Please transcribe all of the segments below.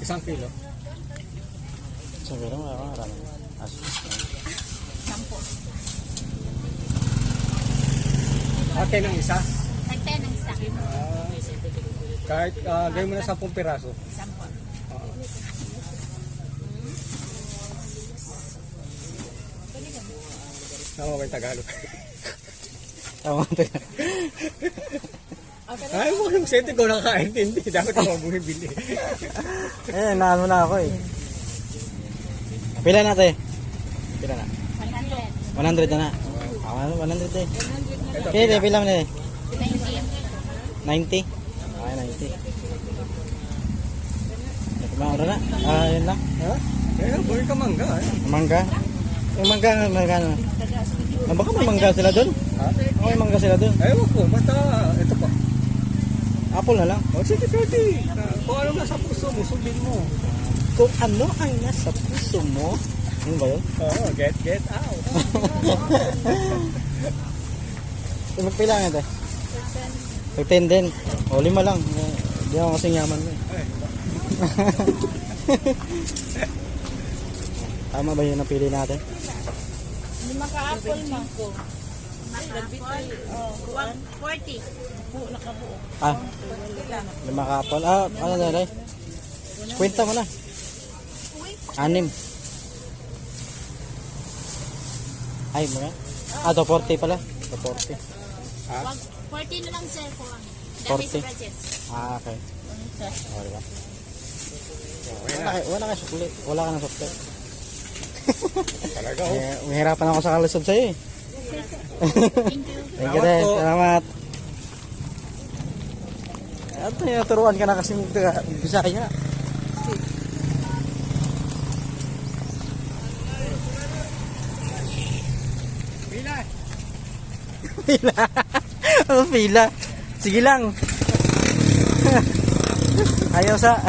Isang kilo. Sabi lang, marami. Sampo. Okay ng isa. Tag-10 ang isa. Kahit gawin mo na 10 piraso. Sampo. Tama ba yung Tagalog? Tama ito. Ay mo yung sente ko nakakaintindi. Dapat ako bumibili. Eh, naano na ako eh. Pila natin? Pila na? 100. 100 na na. 100 eh. Ito, Pila, pila mo na eh. 90. 90? Okay, 90. Kumaura na. Yun lang. Ha? Eh, buhay ka mangga. Mangga? Yung mangga, magkano? Baka may mangga sila doon? Ha? May mangga sila doon. Ewan ko, basta ito pa. Apple na lang. O, sige, pwede. Kung ano nasa puso mo, sundin mo. Kung ano ang nasa puso mo. Ano ba yun? Oo, get out. Magpila nga tayo. 10 din. O, 5 lang. Hindi ako kasing yaman mo eh. Tama ba yun ang pili natin? Lima ka apple, mango. Apple? 140. Buo na ka buo. Ah, 5 kapal. Ah, ano na rin? Kwenta mo na. 6. Ay, mga? Ah, to 40 pala. To 40. Ha? 40 na lang, sir. 40. 40. Ah, okay. O, diba? Okay na. Wala ka sukli. Wala ka ng sukli. Talaga, oh. Mahirapan ako sa kalusog sa'yo eh. Thank you. Thank you din. Salamat. At turuan ka na kasi Bisaya. Pila. Pila. Ano pila? Sige lang. Ayaw sa.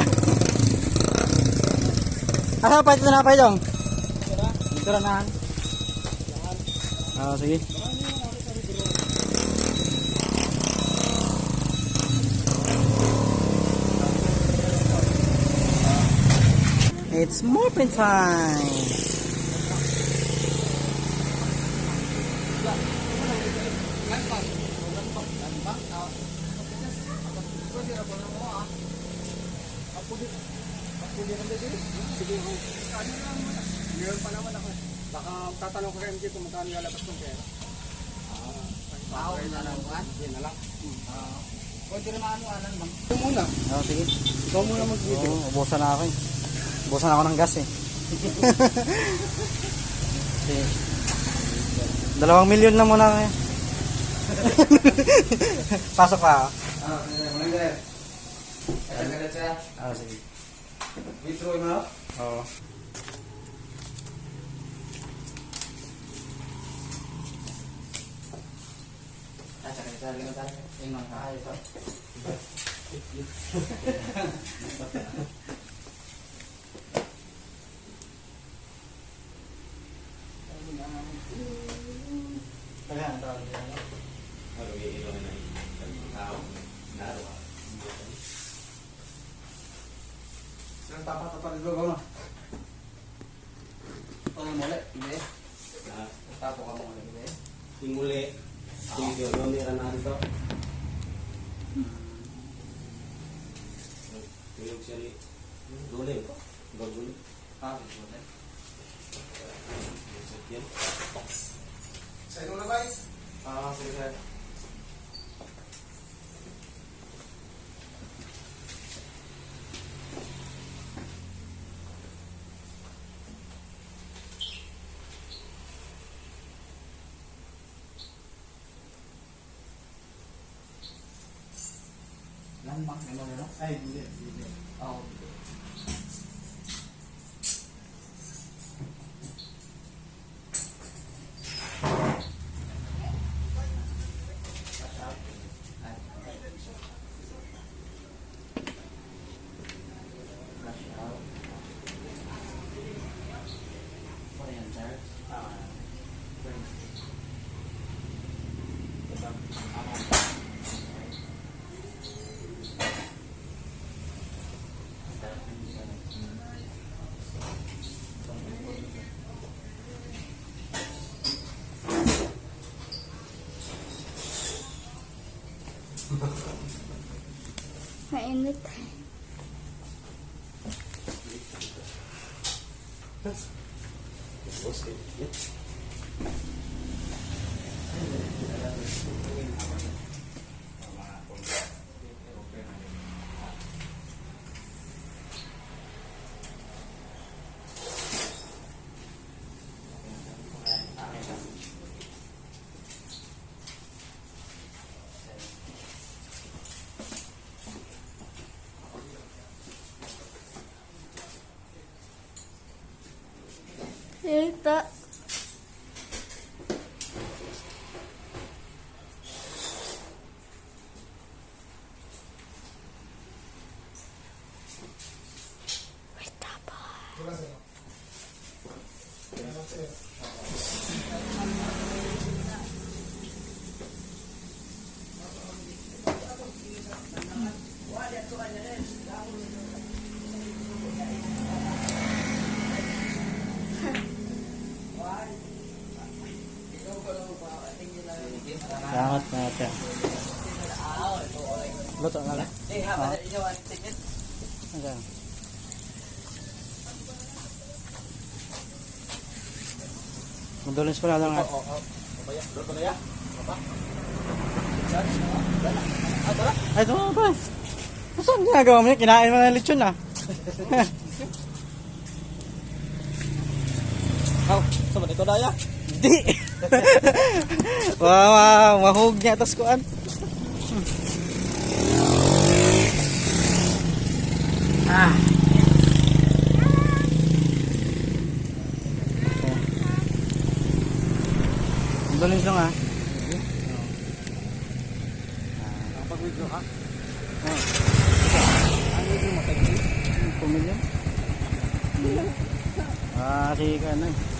Asa pa ito na pa dong? Dito nahan. Ah, sige. It's mopping time. Meron pa naman ako. Baka tatanong ko kay MJ kung magkano lalabas ng pera. Na lang. Yan na lang. Pwede rin ano lang. Ito muna. Oh, sige. Ikaw muna mag-video. Oo, ubusan na ako eh. Ubusan ako ng gas eh. Sige. 2 milyon na muna eh. Pasok pa ako. Sige. Withdraw mo? Oo. Saan tapat-tapat ito ba? Ito yung muli. Hindi. Tapo ka mo ulit. Tinguli. Tinguli. Mamira na ito. Tulog siya ni. Duli ito. Baguli. Ah, ito. Yan. Sa inyo na ba? Sige sir. Landmark na lang, ay, hindi. Oo. Mainit. Ito. Salamat na siya. Luto na lang. Ayan. Condolence pa na lang. Ay, ito nga ba? Saan ginagawa mo niya? Kinain mo na ng lechon ah. Sa ba ito daya? Di. Wow, mahug niya tas kuan. Ah. Condolence lang ah. Nakapag-video ka? Ano yung matagin? Pumilyon? Ah, sige ka na eh.